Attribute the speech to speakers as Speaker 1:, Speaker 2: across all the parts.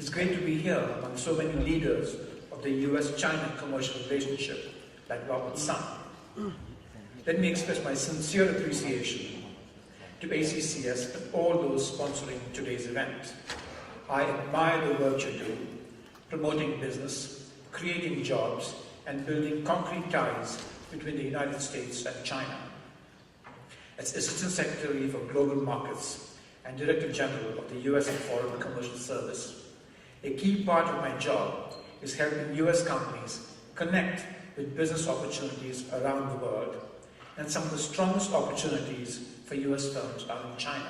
Speaker 1: It's great to be here among so many leaders of the US-China commercial relationship, like Robert Sun. Let me express my sincere appreciation to ACCS and all those sponsoring today's event. I admire the work you do, promoting business, creating jobs, and building concrete ties between the United States and China. As Assistant Secretary for Global Markets and Director General of the US and Foreign Commercial Service, a key part of my job is helping US companies connect with business opportunities around the world, and some of the strongest opportunities for US firms are in China.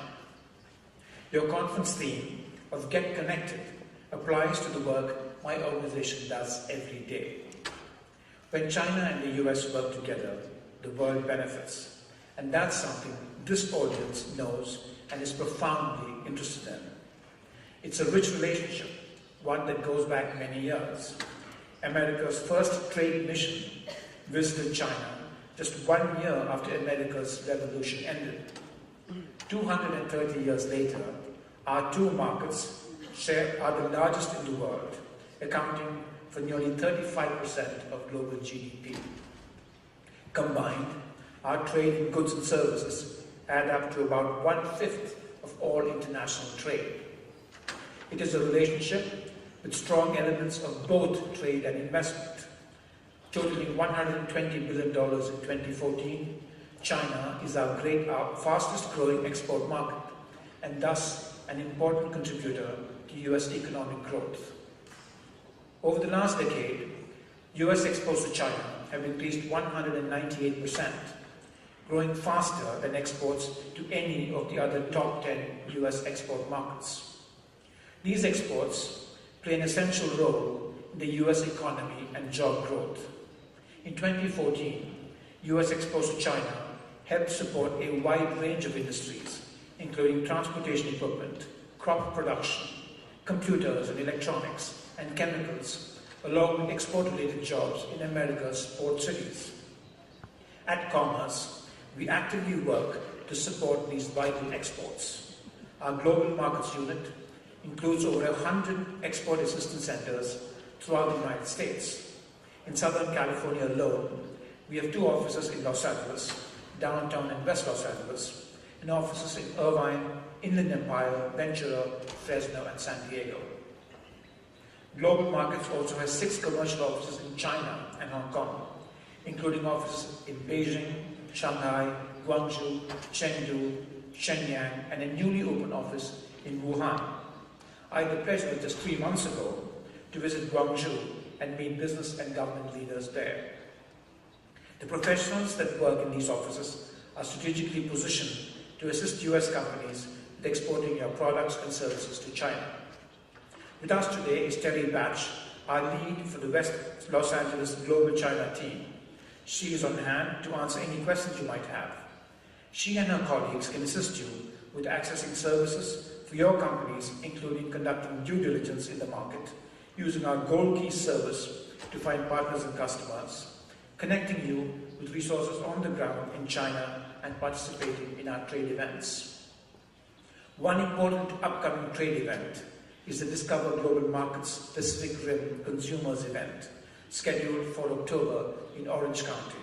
Speaker 1: Your conference theme of Get Connected applies to the work my organization does every day. When China and the US work together, the world benefits, and that's something this audience knows and is profoundly interested in. It's a rich relationship, one that goes back many years. America's first trade mission visited China just 1 year after America's revolution ended. 230 years later, our two markets are the largest in the world, accounting for nearly 35% of global GDP. Combined, our trade in goods and services add up to about 1/5 of all international trade. It is a relationship with strong elements of both trade and investment. Totaling $120 billion in 2014, China is our fastest growing export market, and thus an important contributor to US economic growth. Over the last decade, US exports to China have increased 198%, growing faster than exports to any of the other top 10 US export markets. These exports play an essential role in the US economy and job growth. In 2014, US exports to China helped support a wide range of industries, including transportation equipment, crop production, computers and electronics, and chemicals, along with export-related jobs in America's port cities. At Commerce, we actively work to support these vital exports. Our Global Markets Unit includes over 100 export assistance centers throughout the United States. In Southern California alone, we have 2 offices in Los Angeles, downtown and West Los Angeles, and offices in Irvine, Inland Empire, Ventura, Fresno, and San Diego. Global Markets also has 6 commercial offices in China and Hong Kong, including offices in Beijing, Shanghai, Guangzhou, Chengdu, Shenyang, and a newly opened office in Wuhan. I had the pleasure just 3 months ago to visit Guangzhou and meet business and government leaders there. The professionals that work in these offices are strategically positioned to assist US companies with exporting their products and services to China. With us today is Terry Batch, our lead for the West Los Angeles Global China team. She is on hand to answer any questions you might have. She and her colleagues can assist you with accessing services for your companies, including conducting due diligence in the market, using our Gold Key service to find partners and customers, connecting you with resources on the ground in China, and participating in our trade events. One important upcoming trade event is the Discover Global Markets Pacific Rim Consumers event, scheduled for October in Orange County.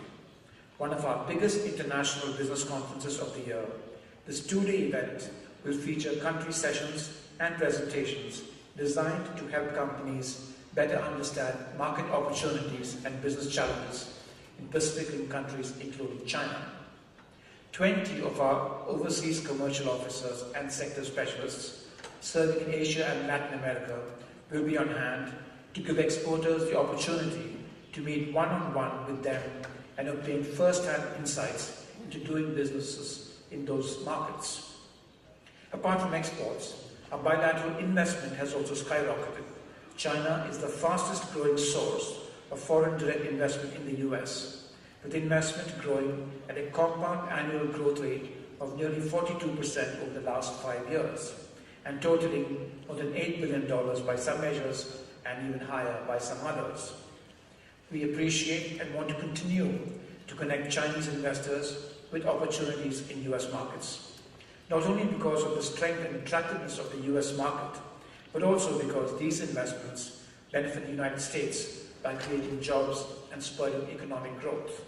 Speaker 1: One of our biggest international business conferences of the year, this 2-day event will feature country sessions and presentations designed to help companies better understand market opportunities and business challenges in Pacific Rim countries, including China. 20 of our overseas commercial officers and sector specialists serving in Asia and Latin America will be on hand to give exporters the opportunity to meet one-on-one with them and obtain first-hand insights into doing businesses in those markets. Apart from exports, our bilateral investment has also skyrocketed. China is the fastest growing source of foreign direct investment in the US, with investment growing at a compound annual growth rate of nearly 42% over the last 5 years, and totaling more than $8 billion by some measures and even higher by some others. We appreciate and want to continue to connect Chinese investors with opportunities in US markets, not only because of the strength and attractiveness of the US market, but also because these investments benefit the United States by creating jobs and spurring economic growth.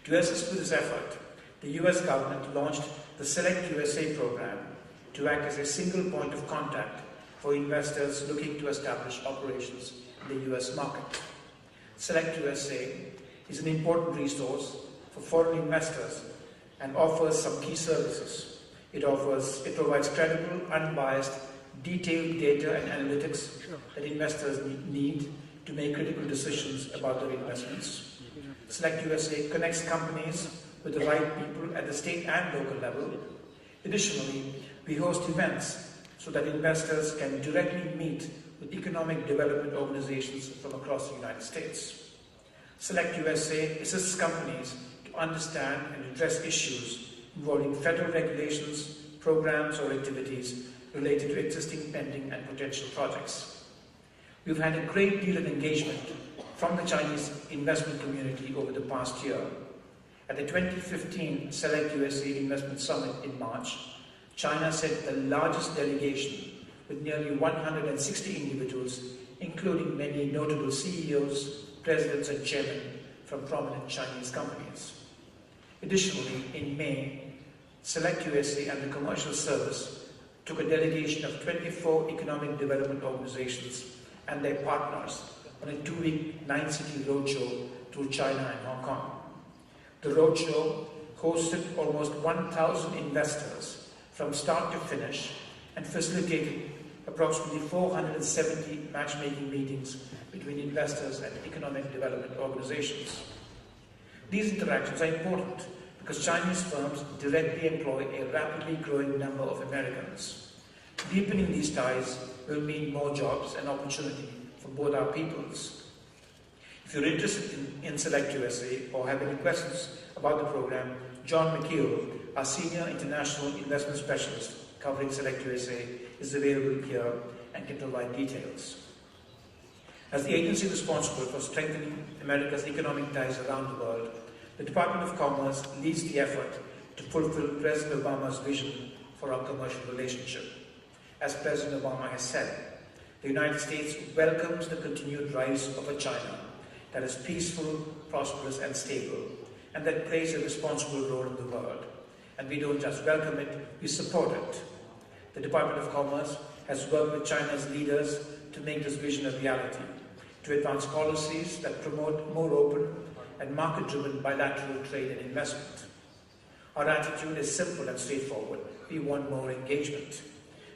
Speaker 1: To assist with this effort, the US government launched the Select USA program to act as a single point of contact for investors looking to establish operations in the US market. Select USA is an important resource for foreign investors and offers some key services. It provides credible, unbiased, detailed data and analytics that investors need to make critical decisions about their investments. Select USA connects companies with the right people at the state and local level. Additionally, we host events so that investors can directly meet with economic development organizations from across the United States. Select USA assists companies to understand and address issues involving federal regulations, programs, or activities related to existing pending and potential projects. We've had a great deal of engagement from the Chinese investment community over the past year. At the 2015 Select USA Investment Summit in March, China sent the largest delegation with nearly 160 individuals, including many notable CEOs, presidents, and chairmen from prominent Chinese companies. Additionally, in May, Select USA and the Commercial Service took a delegation of 24 economic development organizations and their partners on a 2-week 9-city roadshow through China and Hong Kong. The roadshow hosted almost 1,000 investors from start to finish and facilitated approximately 470 matchmaking meetings between investors and economic development organizations. These interactions are important because Chinese firms directly employ a rapidly growing number of Americans. Deepening these ties will mean more jobs and opportunity for both our peoples. If you're interested in Select USA or have any questions about the program, John McKeel, our Senior International Investment Specialist covering Select USA, is available here and can provide details. As the agency responsible for strengthening America's economic ties around the world, the Department of Commerce leads the effort to fulfill President Obama's vision for our commercial relationship. As President Obama has said, the United States welcomes the continued rise of a China that is peaceful, prosperous, and stable, and that plays a responsible role in the world. And we don't just welcome it, we support it. The Department of Commerce has worked with China's leaders to make this vision a reality, to advance policies that promote more open and market-driven bilateral trade and investment. Our attitude is simple and straightforward. We want more engagement.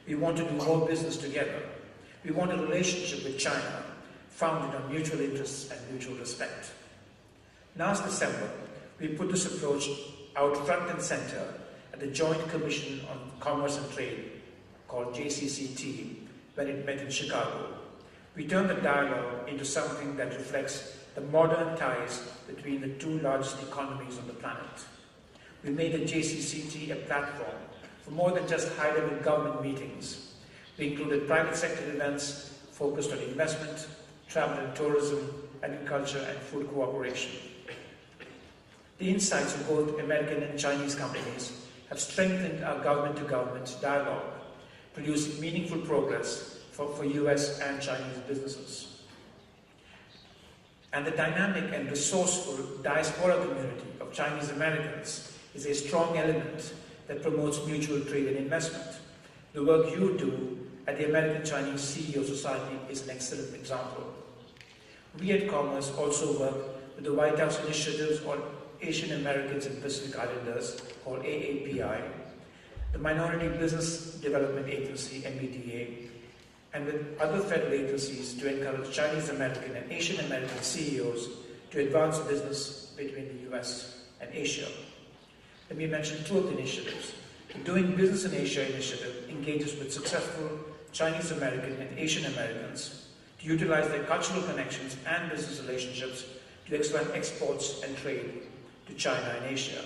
Speaker 1: We want to do more business together. We want a relationship with China founded on mutual interests and mutual respect. Last December, we put this approach out front and center at the Joint Commission on Commerce and Trade, called JCCT, when it met in Chicago. We turned the dialogue into something that reflects the modern ties between the two largest economies on the planet. We made the JCCT a platform for more than just high-level government meetings. We included private sector events focused on investment, travel and tourism, agriculture, and food cooperation. The insights of both American and Chinese companies have strengthened our government-to-government dialogue, producing meaningful progress for US and Chinese businesses. And the dynamic and resourceful diaspora community of Chinese Americans is a strong element that promotes mutual trade and investment. The work you do at the American Chinese CEO Society is an excellent example. We at Commerce also work with the White House initiatives on Asian Americans and Pacific Islanders, called AAPI, the Minority Business Development Agency, MBDA, and with other federal agencies to encourage Chinese American and Asian American CEOs to advance business between the US and Asia. Let me mention two of the initiatives. The Doing Business in Asia initiative engages with successful Chinese American and Asian Americans to utilize their cultural connections and business relationships to expand exports and trade to China and Asia.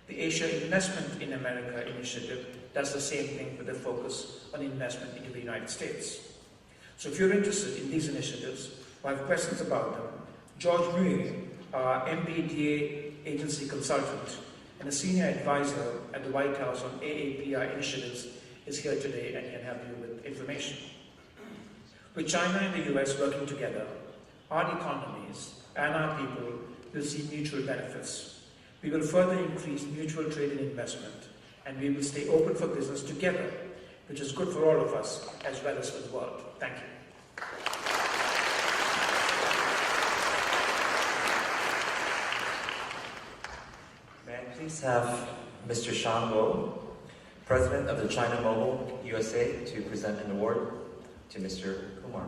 Speaker 1: The Asia Investment in America initiative does the same thing with a focus on investment into the United States. So if you're interested in these initiatives or have questions about them, George Muir, our MBDA agency consultant and a senior advisor at the White House on AAPI initiatives, is here today and can help you with information. With China and the US working together, our economies and our people will see mutual benefits. We will further increase mutual trade and investment, and we will stay open for business together, which is good for all of us as well as for the world. Thank you.
Speaker 2: May I please have Mr. Sean Guo, President of the China Mobile USA, to present an award to Mr. Kumar.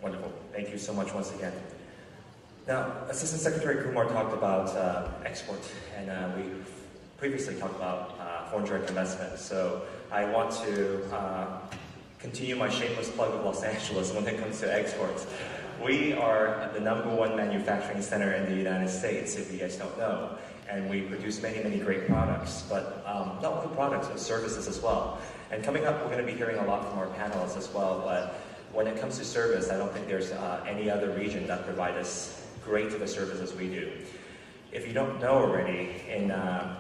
Speaker 2: Wonderful. Thank you so much once again. Now, Assistant Secretary Kumar talked about export, and we previously talked about foreign direct investment. So I want to continue my shameless plug of Los Angeles when it comes to exports. We are the #1 manufacturing center in the United States, if you guys don't know. And we produce many, many great products, but not only products, but services as well. And coming up, we're going to be hearing a lot from our panelists as well, but when it comes to service, I don't think there's any other region that provides us great to the services we do. If you don't know already, in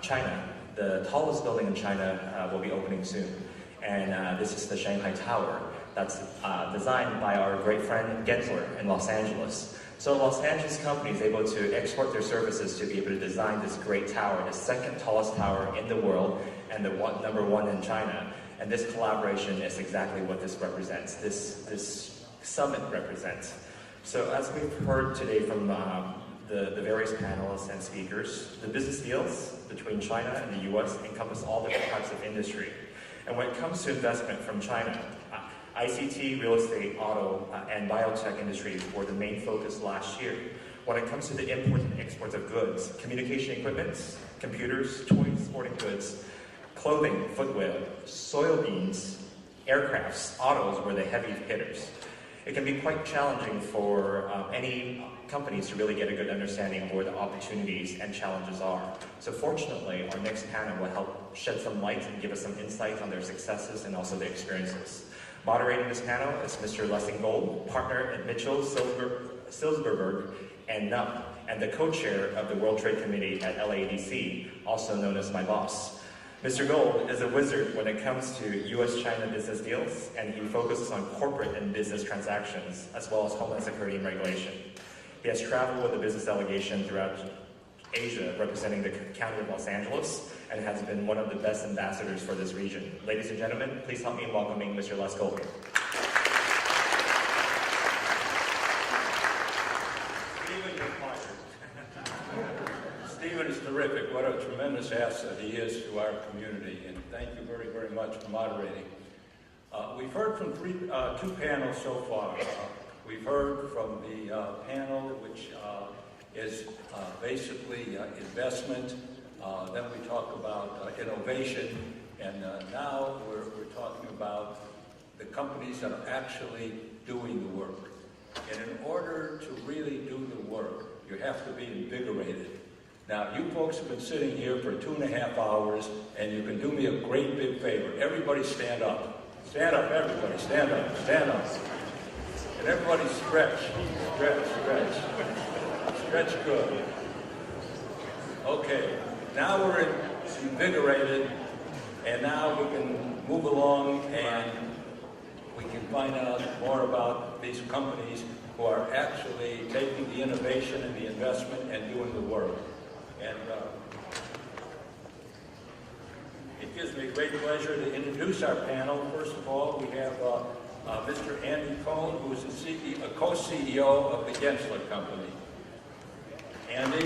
Speaker 2: China, the tallest building in China will be opening soon. And this is the Shanghai Tower that's designed by our great friend Gensler in Los Angeles. So Los Angeles company is able to export their services to be able to design this great tower, the second tallest tower in the world and the #1 in China. And this collaboration is exactly what this represents, this summit represents. So as we've heard today from the various panelists and speakers, the business deals between China and the US encompass all different types of industry. And when it comes to investment from China, ICT, real estate, auto, and biotech industries were the main focus last year. When it comes to the import and export of goods, communication equipment, computers, toys, sporting goods, clothing, footwear, soybeans, aircrafts, autos were the heavy hitters. It can be quite challenging for any companies to really get a good understanding of where the opportunities and challenges are. So fortunately, our next panel will help shed some light and give us some insights on their successes and also their experiences. Moderating this panel is Mr. Lessing Gold, partner at Mitchell, Silverberg, and NUP, and the co-chair of the World Trade Committee at LADC, also known as my boss. Mr. Gold is a wizard when it comes to US-China business deals, and he focuses on corporate and business transactions, as well as homeland security and regulation. He has traveled with a business delegation throughout Asia, representing the county of Los Angeles, and has been one of the best ambassadors for this region. Ladies and gentlemen, please help me in welcoming Mr. Les Gold.
Speaker 3: Stephen is terrific. What a tremendous asset he is to our community, and thank you very, very much for moderating. We've heard from two panels so far. We've heard from the panel, which is basically investment. Then we talk about innovation, and now we're talking about the companies that are actually doing the work. And in order to really do the work, you have to be invigorated. Now, you folks have been sitting here for 2.5 hours, and you can do me a great big favor. Everybody stand up. Stand up, everybody. Stand up. Stand up. And everybody stretch. Stretch, stretch. Stretch good. Okay. Now we're invigorated, and now we can move along, and we can find out more about these companies who are actually taking the innovation and the investment and doing the work. And it gives me great pleasure to introduce our panel. First of all, we have Mr. Andy Cohn, who is a co-CEO of the Gensler Company. Andy.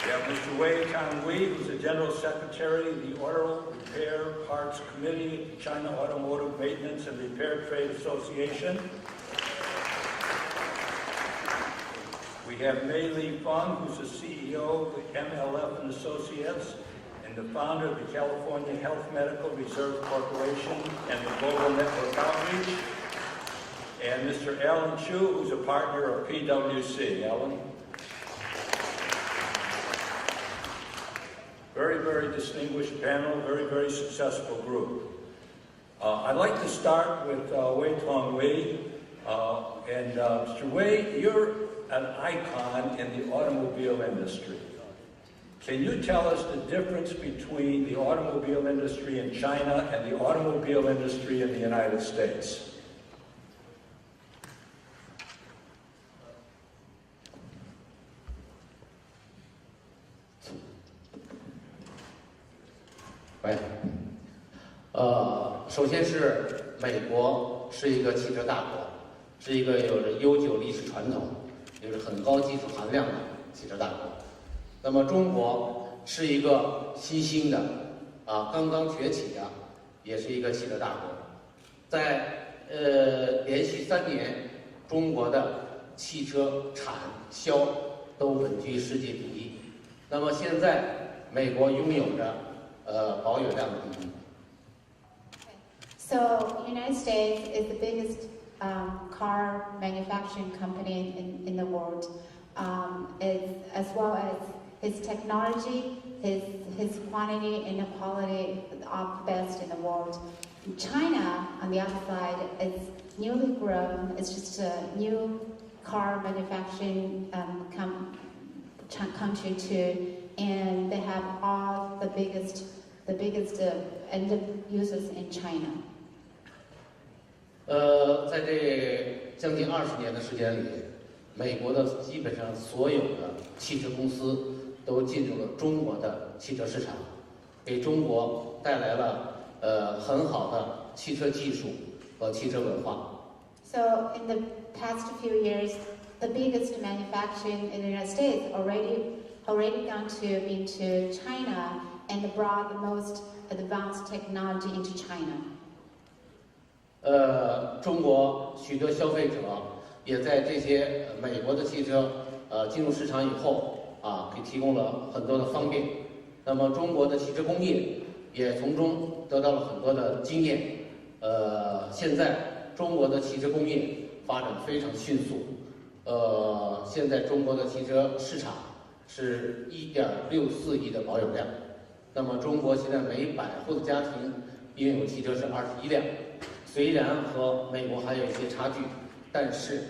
Speaker 3: We have Mr. Wei Changwei, who's the General Secretary of the Auto Repair Parts Committee, China Automotive Maintenance and Repair Trade Association. We have Mei Li Feng, who's the CEO of the MLF and Associates and the founder of the California Health Medical Reserve Corporation and the Global Network Outreach. And Mr. Alan Chu, who's a partner of PwC. Alan. Very, very distinguished panel, very, very successful group. I'd like to start with Wei Tong Wei. Mr. Wei, you're an icon in the automobile industry. Can you tell us the difference between the automobile industry in China and the automobile industry in the United States?
Speaker 4: Right. 首先是美国是一个汽车大国，是一个有着悠久历史传统、有着很高技术含量的汽车大国。那么中国是一个新兴的刚刚崛起的，也是一个汽车大国。在连续3年，中国的汽车产销都稳居世界第一。那么现在美国拥有着保有量第一。
Speaker 5: So, United States is the biggest car manufacturing company in the world, as well as his technology, his quantity and the quality are the best in the world. China, on the other side, is newly grown. It's just a new car manufacturing country too, and they have all the biggest end users in China.
Speaker 4: 在这将近20年的时间里，美国的基本上所有的汽车公司都进入了中国的汽车市场，给中国带来了很好的汽车技术和汽车文化。
Speaker 5: So in the past few years, the biggest manufacturing in the United States already gone into China and brought the most advanced technology into China.
Speaker 4: 中国许多消费者也在这些美国的汽车进入市场以后给提供了很多的方便。那么中国的汽车工业也从中得到了很多的经验。现在中国的汽车工业发展非常迅速。现在中国的汽车市场是1.64亿的保有量。那么中国现在每100户的家庭拥有汽车是21辆。虽然和美国还有一些差距，但是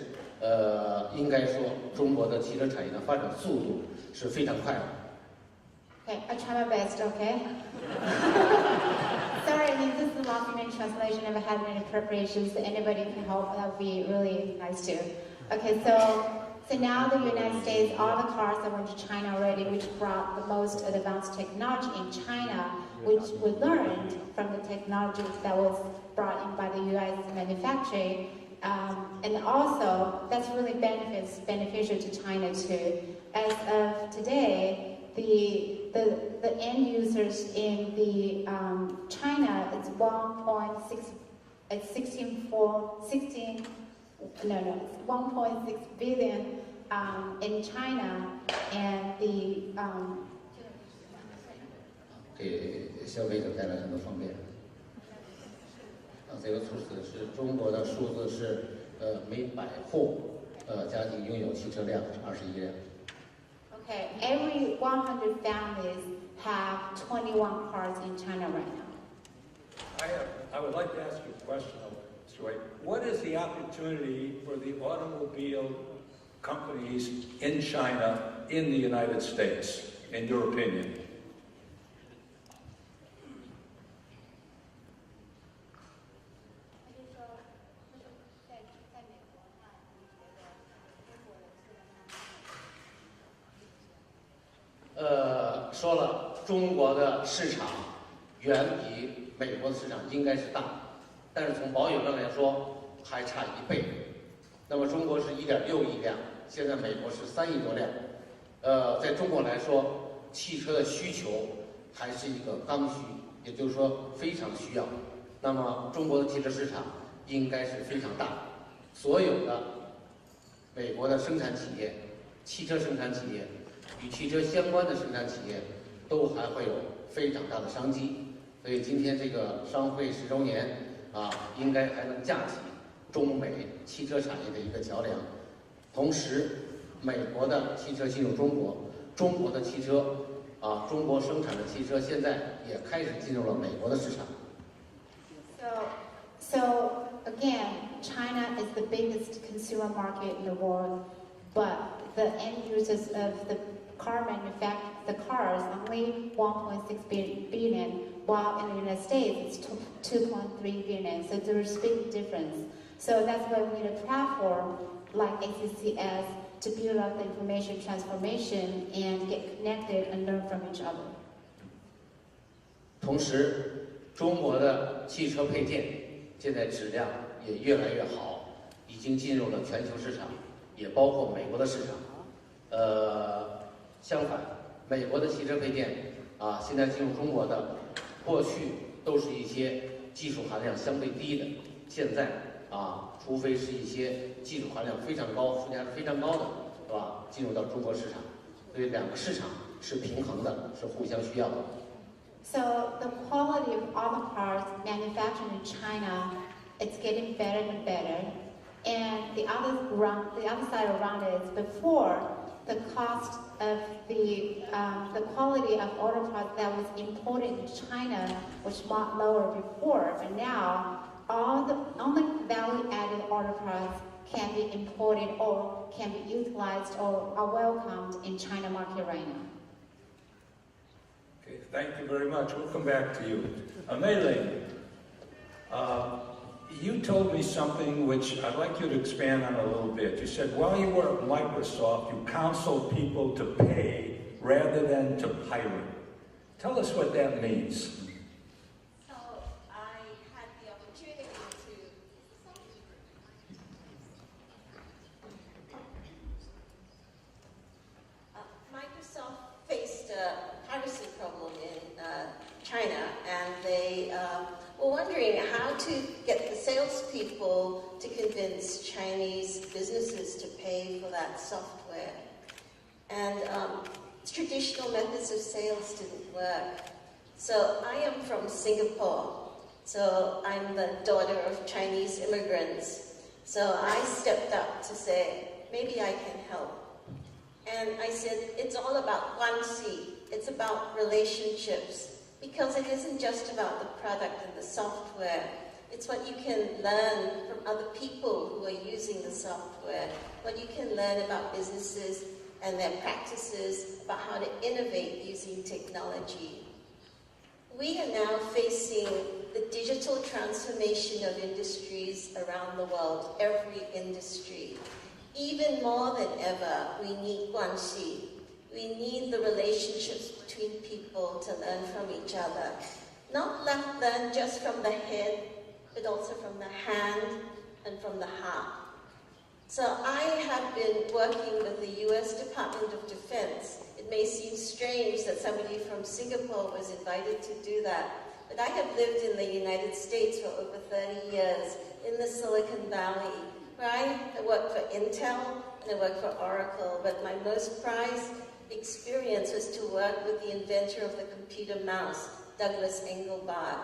Speaker 4: 应该说中国的汽车产业的发展速度是非常快的。
Speaker 5: Okay, I try my best, okay? Sorry, this is a last-minute translation. I never had any preparations. Anybody can help, that would be really nice too. Okay, so now the United States, all the cars that went to China already, which brought the most advanced technology in China, which we learned from the technology that was brought in by the U.S. manufacturing, and also that's really beneficial to China too. As of today, the end users in the China is 1.6 billion in China, and the
Speaker 4: 给消费者带来很多方便。这个数字是中国的数字是每100户家庭拥有汽车辆是21辆。
Speaker 5: Okay, every 100 families have 21 cars in China right now.
Speaker 3: I would like to ask you a question, Mr. Wei. What is the opportunity for the automobile companies in China in the United States, in your opinion?
Speaker 4: 说了，中国的市场远比美国的市场应该是大，但是从保有量来说还差1倍。那么中国是1.6亿辆，现在美国是3亿多辆。在中国来说，汽车的需求还是一个刚需，也就是说非常需要。那么中国的汽车市场应该是非常大，所有的美国的生产企业、汽车生产企业与汽车相关的生产企业都还会有非常大的商机。所以今天这个商会10周年应该还能架起中美汽车产业的一个桥梁。同时，美国的汽车进入中国，中国的汽车中国生产的汽车现在也开始进入了美国的市场。
Speaker 5: So again, China is the biggest consumer market in the world, but the end users of the car manufacturers, the cars, only 1.6 billion, while in the United States it's 2.3 billion. So there's a big difference. So that's why we need a platform like ACCS to build up the information transformation and get connected and learn from each other.
Speaker 4: 同时，中国的汽车配件现在质量也越来越好，已经进入了全球市场，也包括美国的市场。相反，美国的汽车配件现在进入中国的，过去都是一些技术含量相对低的，现在除非是一些技术含量非常高、附加值非常高的，是吧？进入到中国市场，所以两个市场是平衡的，是互相需要的。
Speaker 5: So the quality of all the cars manufactured in China, it's getting better and better. And the other side around it is before the cost of the quality of auto parts that was imported in China was much lower before, but now all the only value-added auto parts can be imported or can be utilized or are welcomed in China market right now.
Speaker 3: Okay, thank you very much. We'll come back to you. Mei-Ling, you told me something which I'd like you to expand on a little bit. You said while you were at Microsoft, you counseled people to pay rather than to pirate. Tell us what that means.
Speaker 6: So I had the opportunity to Microsoft faced a piracy problem in China, and they were wondering how to get the salespeople to convince Chinese businesses to pay for that software. And traditional methods of sales didn't work. So I am from Singapore. So I'm the daughter of Chinese immigrants. So I stepped up to say, maybe I can help. And I said, it's all about 1C. It's about relationships. Because it isn't just about the product and the software. It's what you can learn from other people who are using the software, what you can learn about businesses and their practices, about how to innovate using technology. We are now facing the digital transformation of industries around the world, every industry. Even more than ever, we need 1C. We need the relationships between people to learn from each other. Not learn just from the head, but also from the hand and from the heart. So I have been working with the US Department of Defense. It may seem strange that somebody from Singapore was invited to do that, but I have lived in the United States for over 30 years in the Silicon Valley, where I worked for Intel and I worked for Oracle, but my most prized experience was to work with the inventor of the computer mouse, Douglas Engelbart.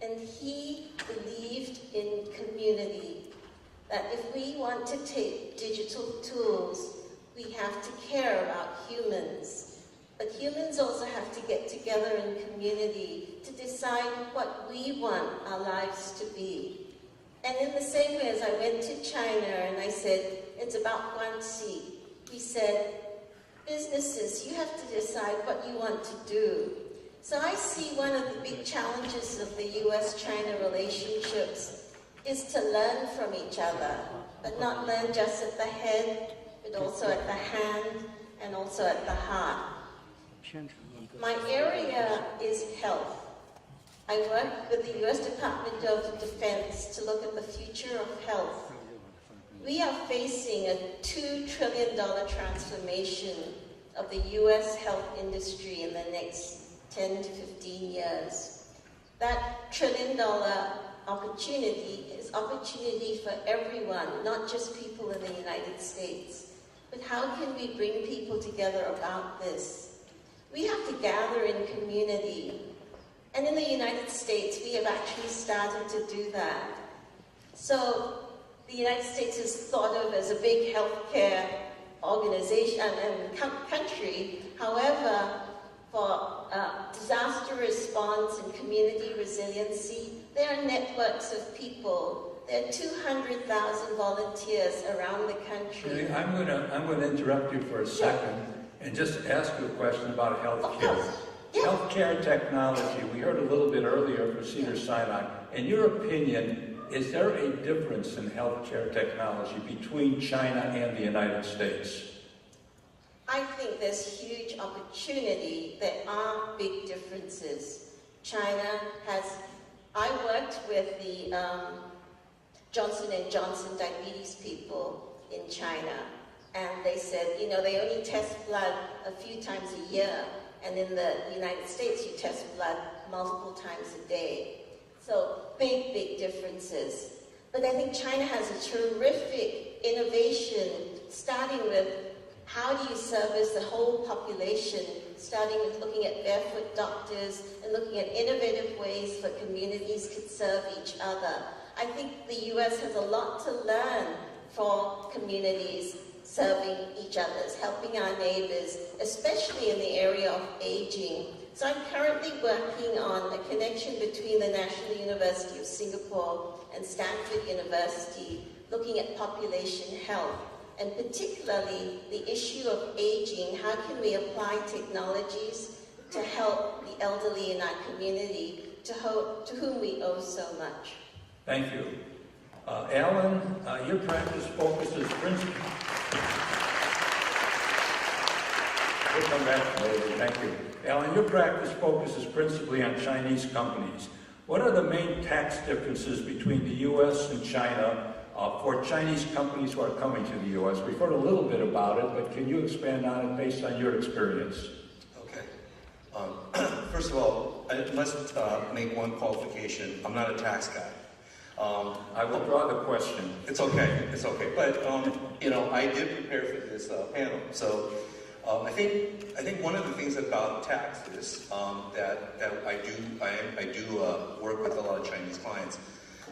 Speaker 6: And he believed in community, that if we want to take digital tools, we have to care about humans. But humans also have to get together in community to decide what we want our lives to be. And in the same way as I went to China and I said, it's about 1C, we said, businesses, you have to decide what you want to do. So I see one of the big challenges of the US-China relationships is to learn from each other, but not learn just at the head, but also at the hand and also at the heart. My area is health. I work with the US Department of Defense to look at the future of health. We are facing a $2 trillion transformation of the US health industry in the next 10 to 15 years. That $1 trillion opportunity is opportunity for everyone, not just people in the United States. But how can we bring people together about this? We have to gather in community. And in the United States, we have actually started to do that. So the United States is thought of as a big healthcare organization and country. However, for disaster response and community resiliency. There are networks of people. There are 200,000 volunteers around the country.
Speaker 3: Julie, I'm going to interrupt you for a second and just ask you a question about healthcare.
Speaker 6: Yeah.
Speaker 3: Healthcare technology, we heard a little bit earlier from Cedars-Sinai. In your opinion, is there a difference in healthcare technology between China and the United States?
Speaker 6: I think there's huge opportunity. There are big differences. China has, I worked with the Johnson & Johnson diabetes people in China, and they said, you know, they only test blood a few times a year, and in the United States, you test blood multiple times a day. So big, big differences. But I think China has a terrific innovation, starting with how do you service the whole population, starting with looking at barefoot doctors and looking at innovative ways for communities could serve each other. I think the US has a lot to learn for communities serving each other, helping our neighbors, especially in the area of aging. So I'm currently working on a connection between the National University of Singapore and Stanford University, looking at population health, and particularly the issue of aging. How can we apply technologies to help the elderly in our community, to whom we owe so much?
Speaker 3: Thank you. Alan, your practice focuses principally... We'll come back later. Thank you. Alan, your practice focuses principally on Chinese companies. What are the main tax differences between the U.S. and China for Chinese companies who are coming to the U.S.? We've heard a little bit about it, but can you expand on it based on your experience?
Speaker 7: Okay. First of all, I must make one qualification. I'm not a tax guy.
Speaker 3: I will draw the question.
Speaker 7: It's okay. It's okay. But you know, I did prepare for this panel, so I think one of the things about tax is that I do work with a lot of Chinese clients,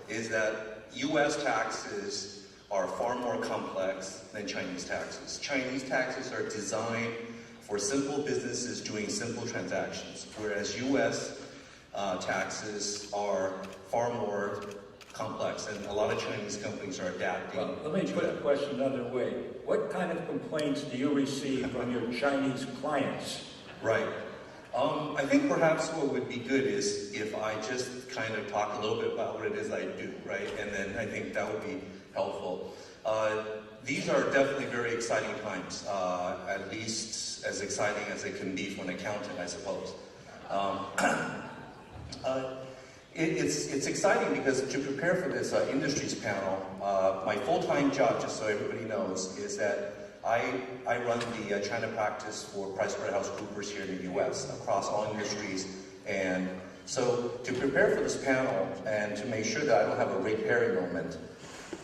Speaker 7: is that U.S. taxes are far more complex than Chinese taxes. Chinese taxes are designed for simple businesses doing simple transactions, whereas U.S. Taxes are far more complex, and a lot of Chinese companies are adapting.
Speaker 3: Well, let me put the question another way. What kind of complaints do you receive from your Chinese clients?
Speaker 7: Right. I think perhaps what would be good is if I just kind of talk a little bit about what it is I do, right? And then I think that would be helpful. These are definitely very exciting times, at least as exciting as it can be for an accountant, I suppose. It's exciting because to prepare for this industries panel, my full-time job, just so everybody knows, is that I run the China practice for PricewaterhouseCoopers here in the U.S. across all industries. And so to prepare for this panel and to make sure that I don't have a Ray Perry moment,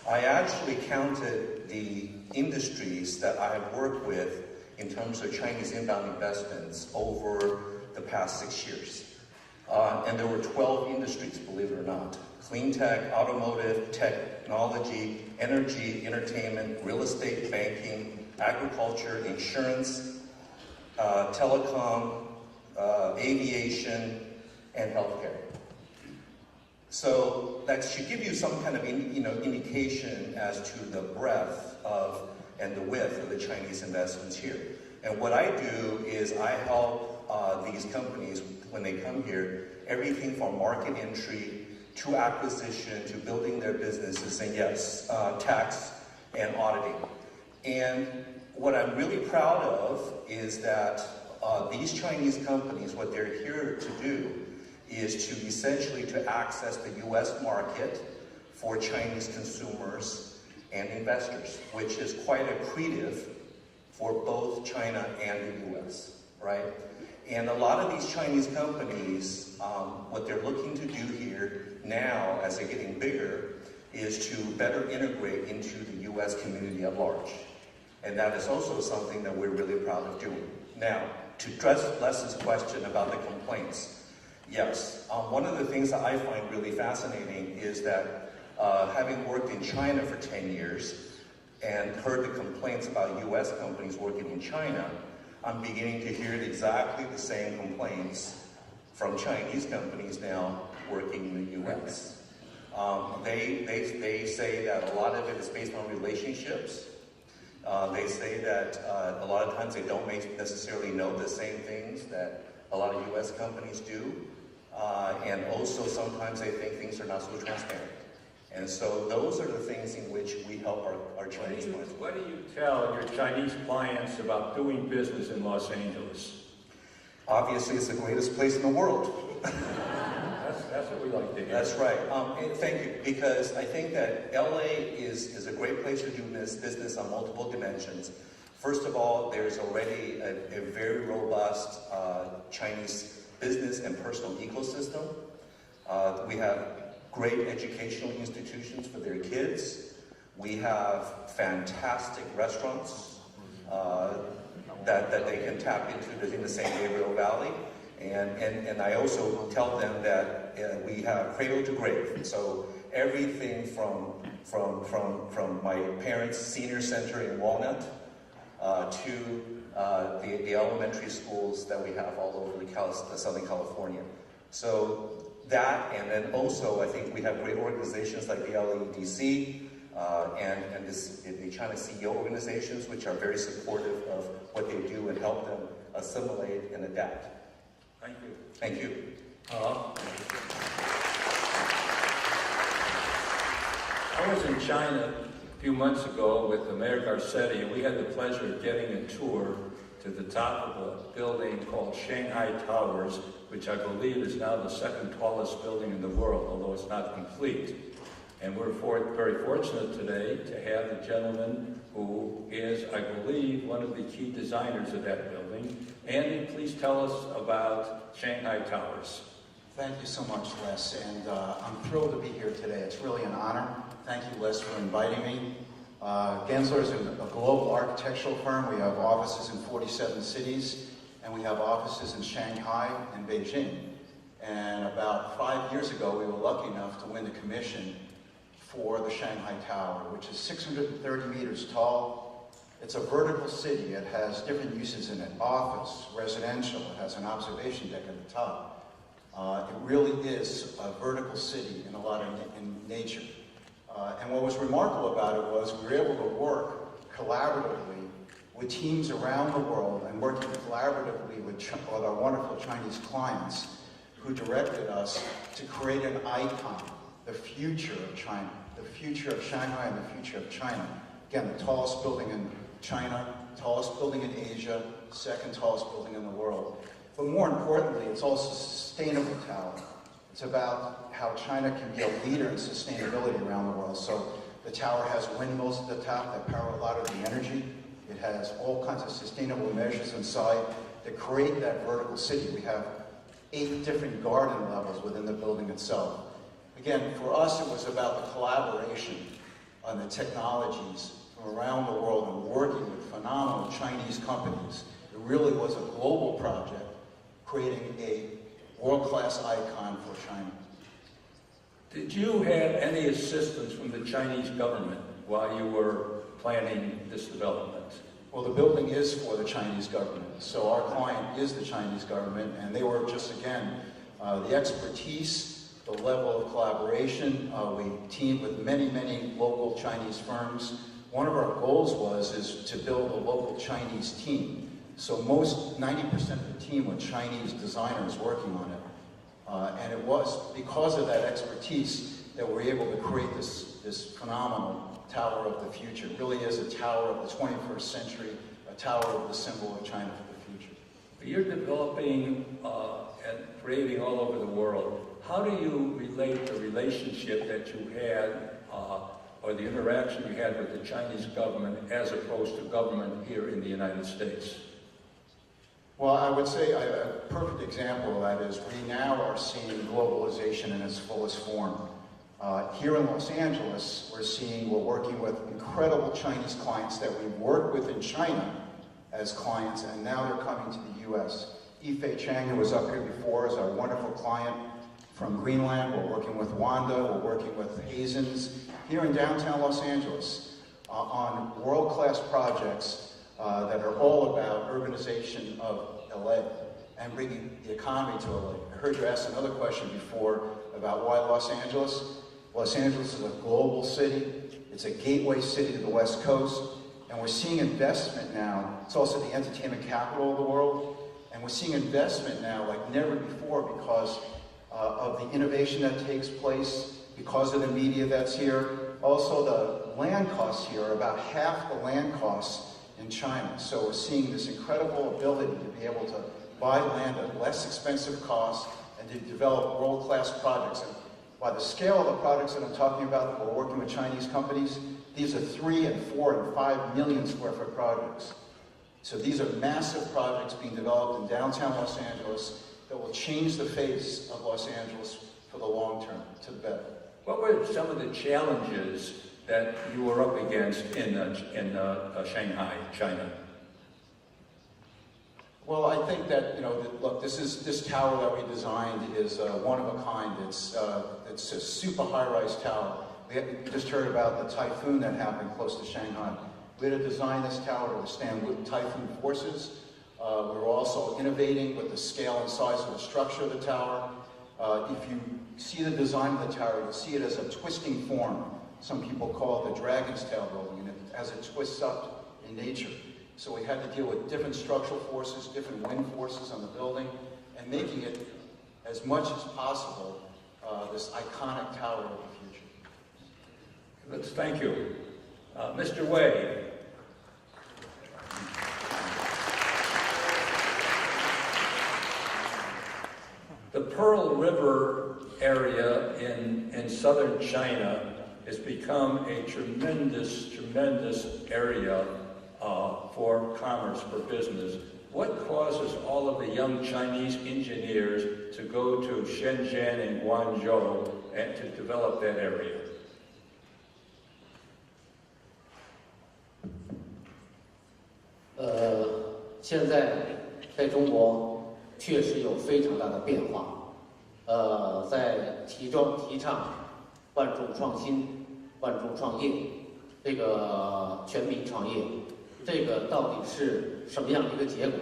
Speaker 7: I actually counted the industries that I have worked with in terms of Chinese inbound investments over the past 6 years. And there were 12 industries, believe it or not. Clean tech, automotive, technology, energy, entertainment, real estate, banking, agriculture, insurance, telecom, aviation, and healthcare. So that should give you some kind of indication as to the breadth of and the width of the Chinese investments here. And what I do is I help these companies, when they come here, everything from market entry to acquisition to building their businesses, and yes, tax and auditing. And what I'm really proud of is that these Chinese companies, what they're here to do is to essentially to access the U.S. market for Chinese consumers and investors, which is quite accretive for both China and the U.S., right? And a lot of these Chinese companies, what they're looking to do here now, as they're getting bigger, is to better integrate into the U.S. community at large. And that is also something that we're really proud of doing. Now, to address Les's question about the complaints, yes, one of the things that I find really fascinating is that having worked in China for 10 years and heard the complaints about U.S. companies working in China, I'm beginning to hear exactly the same complaints from Chinese companies now working in the U.S. They say that a lot of it is based on relationships. They say that a lot of times they don't necessarily know the same things that a lot of U.S. companies do. And also sometimes they think things are not so transparent. And so those are the things in which we help our Chinese clients.
Speaker 3: What do you tell your Chinese clients about doing business in Los Angeles?
Speaker 7: Obviously, it's the greatest place in the world.
Speaker 3: That's what we like to hear.
Speaker 7: That's right. Thank you, because I think that LA is a great place to do business on multiple dimensions. First of all, there's already a very robust Chinese business and personal ecosystem. We have great educational institutions for their kids. We have fantastic restaurants that they can tap into in the San Gabriel Valley. And I also tell them that we have cradle to grave. So everything from my parents' senior center in Walnut to the elementary schools that we have all over Southern California. So that, and then also I think we have great organizations like the LAEDC and the China CEO organizations, which are very supportive of what they do and help them assimilate and adapt.
Speaker 3: Thank you.
Speaker 7: Thank you.
Speaker 3: I was in China a few months ago with Mayor Garcetti, and we had the pleasure of getting a tour to the top of a building called Shanghai Towers, which I believe is now the second tallest building in the world, although it's not complete. And we're very fortunate today to have the gentleman who is, I believe, one of the key designers of that building. Andy, please tell us about Shanghai Towers.
Speaker 8: Thank you so much, Les, and I'm thrilled to be here today. It's really an honor. Thank you, Les, for inviting me. Gensler is a global architectural firm. We have offices in 47 cities, and we have offices in Shanghai and Beijing. And about 5 years ago, we were lucky enough to win the commission for the Shanghai Tower, which is 630 meters tall. It's a vertical city. It has different uses in it: office, residential. It has an observation deck at the top. It really is a vertical city in a lot of in nature. And what was remarkable about it was we were able to work collaboratively with teams around the world and working collaboratively with our wonderful Chinese clients who directed us to create an icon, the future of China, the future of Shanghai and the future of China. Again, the tallest building in China, tallest building in Asia, second tallest building in the world. But more importantly, it's also a sustainable tower. It's about how China can be a leader in sustainability around the world. So the tower has windmills at the top that power a lot of the energy. It has all kinds of sustainable measures inside that create that vertical city. We have 8 different garden levels within the building itself. Again, for us, it was about the collaboration on the technologies from around the world and working with phenomenal Chinese companies. It really was a global project, creating a world-class icon for China.
Speaker 3: Did you have any assistance from the Chinese government while you were planning this development?
Speaker 8: Well, the building is for the Chinese government, so our client is the Chinese government, and they were just, again, the expertise, the level of collaboration. We teamed with many, many local Chinese firms. One of our goals is to build a local Chinese team. So 90% of the team were Chinese designers working on it. And it was because of that expertise that we're able to create this phenomenal Tower of the Future. It really is a tower of the 21st century, a tower of the symbol of China for the future.
Speaker 3: You're developing and creating all over the world. How do you relate the relationship that you had or the interaction you had with the Chinese government as opposed to government here in the United States?
Speaker 8: Well, I would say a perfect example of that is we now are seeing globalization in its fullest form. Here in Los Angeles, we're working with incredible Chinese clients that we worked with in China as clients, and now they're coming to the U.S. Yifei Chang, who was up here before, is our wonderful client from Greenland. We're working with Wanda, we're working with Hazen's here in downtown Los Angeles on world-class projects that are all about urbanization of LA and bringing the economy to LA. I heard you ask another question before about why Los Angeles. Los Angeles is a global city. It's a gateway city to the West Coast. And we're seeing investment now. It's also the entertainment capital of the world. And we're seeing investment now like never before because of the innovation that takes place, because of the media that's here. Also, the land costs here are about half the land costs in China. So we're seeing this incredible ability to be able to buy land at less expensive costs and to develop world-class projects. And by the scale of the projects that I'm talking about, that we're working with Chinese companies, these are 3 and 4 and 5 million square foot projects. So these are massive projects being developed in downtown Los Angeles that will change the face of Los Angeles for the long term, to the better.
Speaker 3: What were some of the challenges that you were up against in Shanghai, China?
Speaker 8: Well, I think that, look, this tower that we designed is one of a kind. It's a super high-rise tower. We just heard about the typhoon that happened close to Shanghai. We had to design this tower to withstand typhoon forces. We were also innovating with the scale and size of the structure of the tower. If you see the design of the tower, you'll see it as a twisting form. Some people call it the dragon's tail building, and as it twists up in nature. So we had to deal with different structural forces, different wind forces on the building, and making it, as much as possible, this iconic tower of the future.
Speaker 3: Let's thank you. Mr. Wei. The Pearl River area in southern China has become a tremendous area for commerce, for business. What causes all of the young Chinese engineers to go to Shenzhen and Guangzhou and to develop that area?
Speaker 4: 现在在中国确实有非常大的变化。在提倡万众创新、万众创业，这个全民创业，这个到底是什么样的一个结果？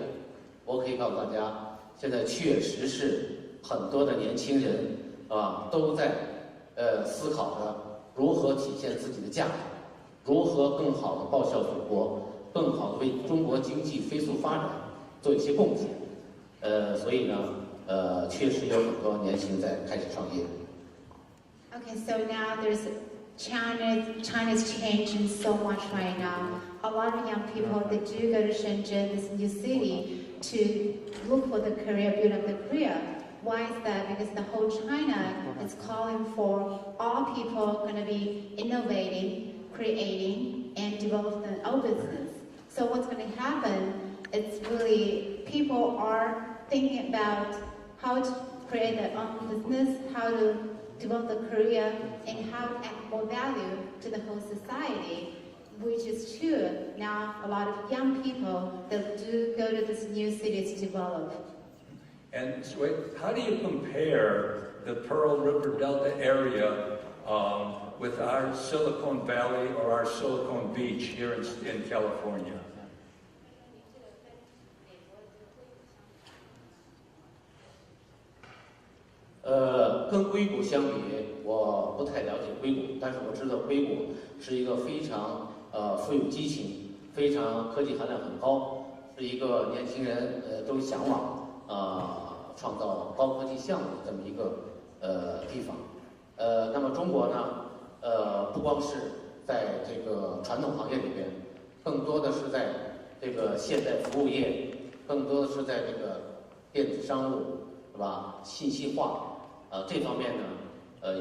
Speaker 4: 我可以告诉大家，现在确实是很多的年轻人都在思考着如何体现自己的价值，如何更好的报效祖国，更好的为中国经济飞速发展做一些贡献。所以呢，确实有很多年轻人在开始创业。
Speaker 5: Okay, so now China's changing so much right now. A lot of young people, they do go to Shenzhen, this new city, to look for the career, build up the career. Why is that? Because the whole China is calling for all people going to be innovating, creating, and develop their own business. So what's going to happen, it's really people are thinking about how to create their own business, how to develop the career, and how to add more value to the whole society, which is true. Now, a lot of young people, they do go to this new city to develop.
Speaker 3: And so how do you compare the Pearl River Delta area with our Silicon Valley or our Silicon Beach here in California?
Speaker 4: 跟硅谷相比，我不太了解硅谷，但是我知道硅谷是一个非常富有激情、非常科技含量很高，是一个年轻人都向往创造高科技项目的这么一个地方。那么中国呢，不光是在这个传统行业里边，更多的是在这个现代服务业，更多的是在这个电子商务，是吧？信息化。这方面呢，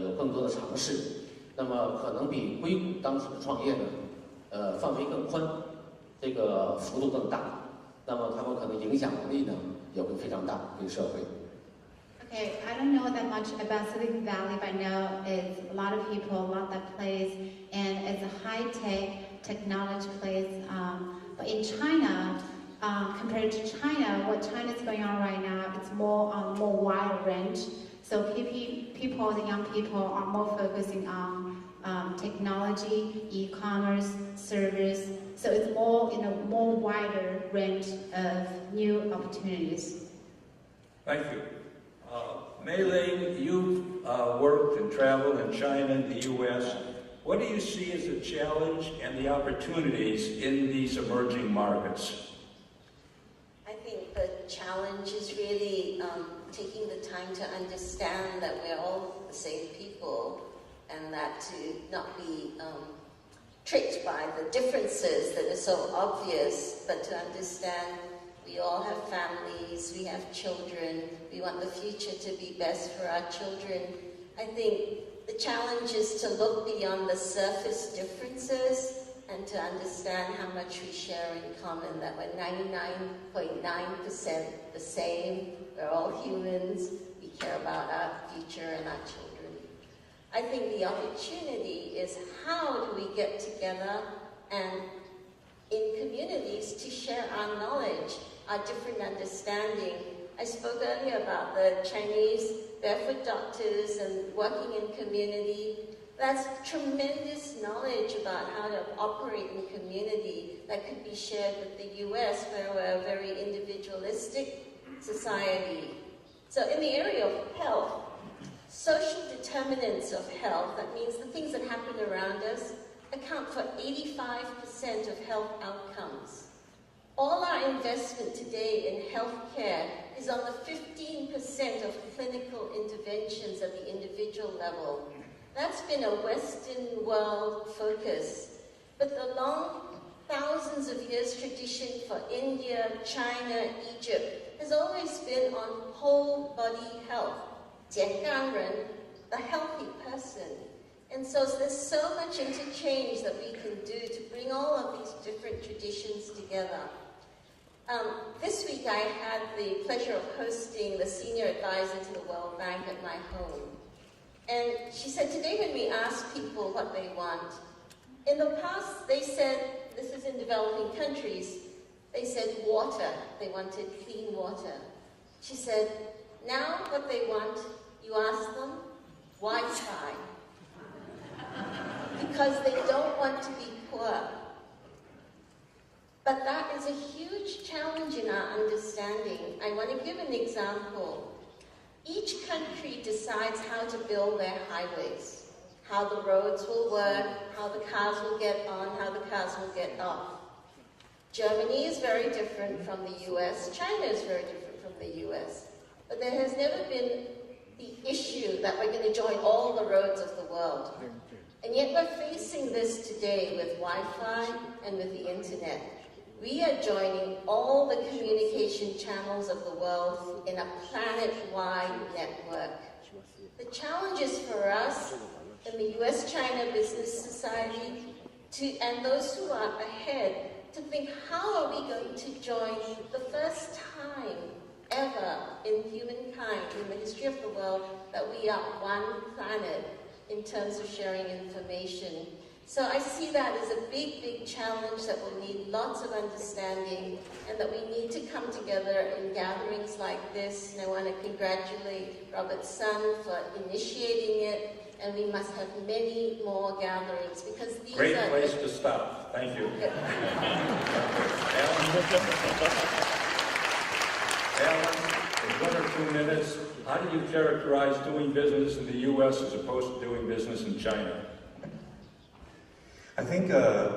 Speaker 4: 有更多的尝试，那么可能比硅谷当时的创业呢，范围更宽，这个幅度更大，那么他们可能影响力呢也会非常大，对社会。
Speaker 5: Okay, I don't know that much about Silicon Valley, but I know it's a lot of people love that place, and it's a high-tech technology place. But in China, compared to China, what China's going on right now, it's more wide range. So people, the young people, are more focusing on technology, e-commerce, service. So it's more in a more wider range of new opportunities.
Speaker 3: Thank you. Mei Ling, you've worked and traveled in China and the U.S. What do you see as the challenge and the opportunities in these emerging markets?
Speaker 6: I think the challenge is really taking the time to understand that we're all the same people, and that to not be tricked by the differences that are so obvious, but to understand we all have families, we have children, we want the future to be best for our children. I think the challenge is to look beyond the surface differences and to understand how much we share in common, that we're 99.9% the same, we're all humans, we care about our future and our children. I think the opportunity is how do we get together and in communities to share our knowledge, our different understanding. I spoke earlier about the Chinese barefoot doctors and working in community. That's tremendous knowledge about how to operate in community that could be shared with the US, where we're a very individualistic society. So in the area of health, social determinants of health, that means the things that happen around us, account for 85% of health outcomes. All our investment today in healthcare is on the 15% of clinical interventions at the individual level. That's been a Western world focus. But the long thousands of years tradition for India, China, Egypt has always been on whole body health. 健康人, the healthy person. And so there's so much interchange that we can do to bring all of these different traditions together. This week I had the pleasure of hosting the senior advisor to the World Bank at my home. And she said, today when we ask people what they want, in the past they said, this is in developing countries, they said water, they wanted clean water. She said, now what they want, you ask them, Wi-Fi. Because they don't want to be poor. But that is a huge challenge in our understanding. I want to give an example. Each country decides how to build their highways, how the roads will work, how the cars will get on, how the cars will get off. Germany is very different from the US. China is very different from the US. But there has never been the issue that we're going to join all the roads of the world. And yet we're facing this today with Wi-Fi and with the internet. We are joining all the communication channels of the world in a planet-wide network. The challenge is for us in the US-China Business Society and those who are ahead to think, how are we going to join the first time ever in humankind, in the history of the world, that we are one planet in terms of sharing information. So I see that as a big, big challenge that will need lots of understanding, and that we need to come together in gatherings like this. And I want to congratulate Robert Sun for initiating it, and we must have many more gatherings, because these
Speaker 3: Great
Speaker 6: are...
Speaker 3: place to stop. Thank you. Alan, in 1 or 2 minutes, how do you characterize doing business in the U.S. as opposed to doing business in China?
Speaker 7: I think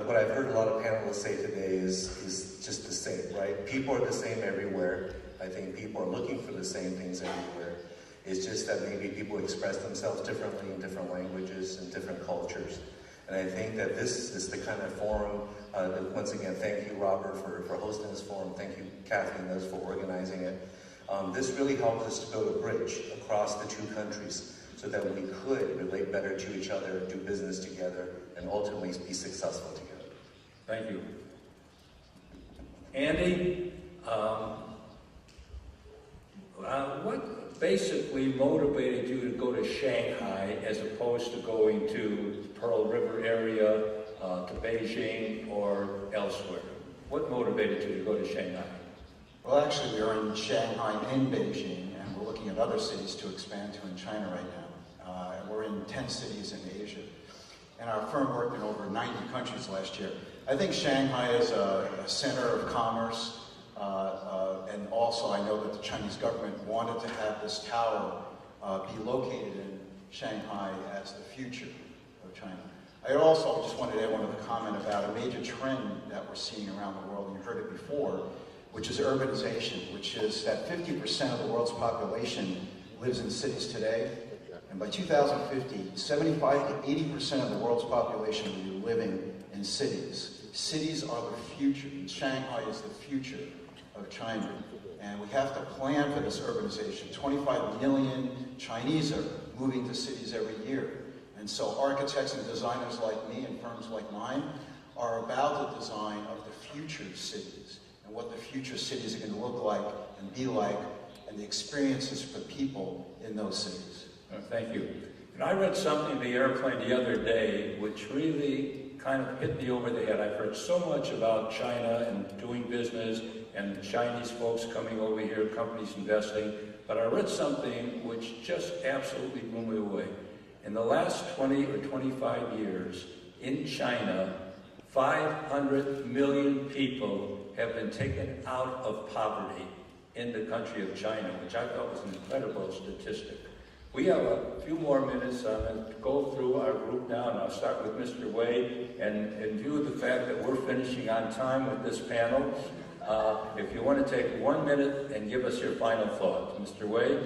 Speaker 7: what I've heard a lot of panelists say today is just the same, right? People are the same everywhere. I think people are looking for the same things everywhere. It's just that maybe people express themselves differently in different languages and different cultures. And I think that this is the kind of forum, once again, thank you, Robert, for hosting this forum. Thank you, Kathleen, for organizing it. This really helps us to build a bridge across the two countries so that we could relate better to each other, do business together, and ultimately be successful together.
Speaker 3: Thank you. Andy, what basically motivated you to go to Shanghai as opposed to going to Pearl River area, to Beijing, or elsewhere? What motivated you to go to Shanghai?
Speaker 8: Well, actually, we are in Shanghai and Beijing, and we're looking at other cities to expand to in China right now. And we're in 10 cities in Asia. and our firm worked in over 90 countries last year. I think Shanghai is a center of commerce, and also I know that the Chinese government wanted to have this tower be located in Shanghai as the future of China. I also just wanted to add one other comment about a major trend that we're seeing around the world, and you heard it before, which is urbanization, which is that 50% of the world's population lives in cities today, and by 2050, 75 to 80% of the world's population will be living in cities. Cities are the future, and Shanghai is the future of China. And we have to plan for this urbanization. 25 million Chinese are moving to cities every year. And so architects and designers like me and firms like mine are about the design of the future cities and what the future cities are going to look like and be like and the experiences for people in those cities.
Speaker 3: Thank you. And I read something in the airplane the other day which really kind of hit me over the head. I've heard so much about China and doing business and Chinese folks coming over here, companies investing, but I read something which just absolutely blew me away. In the last 20 or 25 years, in China, 500 million people have been taken out of poverty in the country of China, which I thought was an incredible statistic. We have a few more minutes to go through our group now, and I'll start with Mr. Wei. And in view of the fact that we're finishing on time with this panel, if you want to take 1 minute and give us your final thought. Mr. Wei?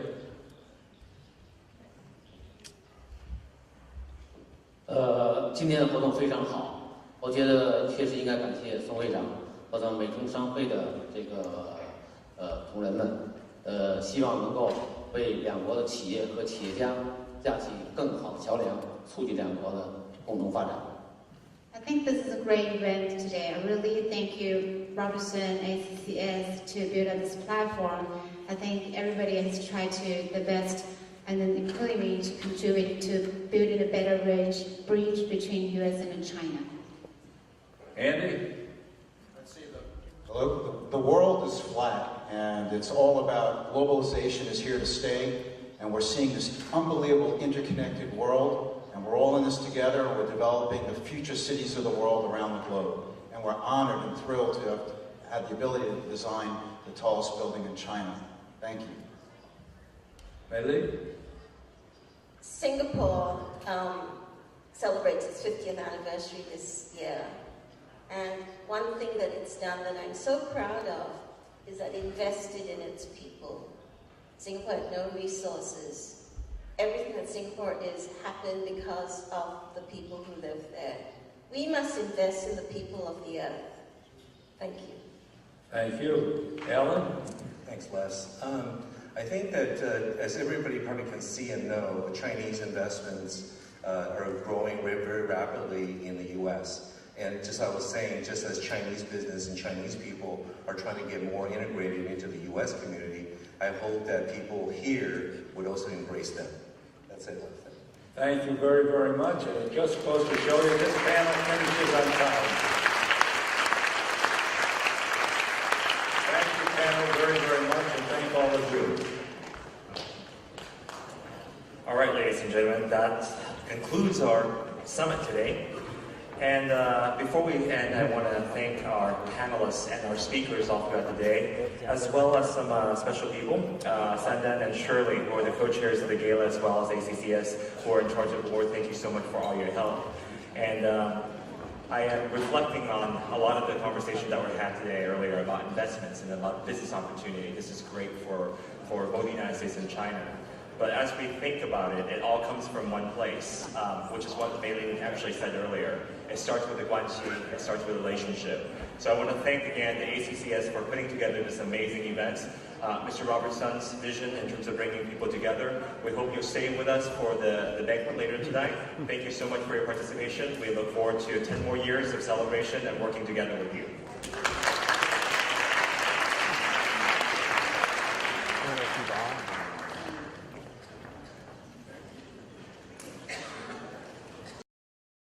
Speaker 4: 今天的活动非常好，我觉得确实应该感谢宋会长和咱们美中商会的这个同仁们，希望能够为两国的企业和企业家架起更好的桥梁，促进两国的共同发展。
Speaker 5: I think this is a great event today. I really thank you, Robertson, ACCS, to build on this platform. I think everybody has tried to the best, and then including me, to contribute to building a better bridge between U.S. and China.
Speaker 3: Andy?
Speaker 8: Let's see, the world is flat, and it's all about globalization is here to stay, and we're seeing this unbelievable interconnected world. And we're all in this together, and we're developing the future cities of the world around the globe. And we're honored and thrilled to have the ability to design the tallest building in China. Thank you.
Speaker 3: Mei-Li?
Speaker 6: Singapore celebrates its 50th anniversary this year. And one thing that it's done that I'm so proud of is that it invested in its people. Singapore had no resources. Everything that Singapore is happened because of the people who live there. We must invest in the people of the earth. Thank you.
Speaker 3: Thank you. Alan?
Speaker 7: Thanks, Les. I think that, as everybody probably can see and know, the Chinese investments are growing very, very rapidly in the U.S. And just I was saying, just as Chinese business and Chinese people are trying to get more integrated into the U.S. community, I hope that people here would also embrace them. That's it.
Speaker 3: Thank you very, very much. And it just goes to show you this panel finishes on time. Thank you, panel, very, very much, and thank all of you.
Speaker 2: All right, ladies and gentlemen, that concludes our summit today. And before we end, I want to thank our panelists and our speakers all throughout the day, as well as some special people, Sandan and Shirley, who are the co-chairs of the gala, as well as ACCS, who are in charge of the board. Thank you so much for all your help. And I am reflecting on a lot of the conversation that we had today earlier about investments and about business opportunity. This is great for both the United States and China. But as we think about it, it all comes from one place, which is what Mei-Li actually said earlier. It starts with the guanxi, it starts with a relationship. So I want to thank again the ACCS for putting together this amazing event. Mr. Robertson's vision in terms of bringing people together. We hope you'll stay with us for the banquet later tonight. Thank you so much for your participation. We look forward to 10 more years of celebration and working together with you.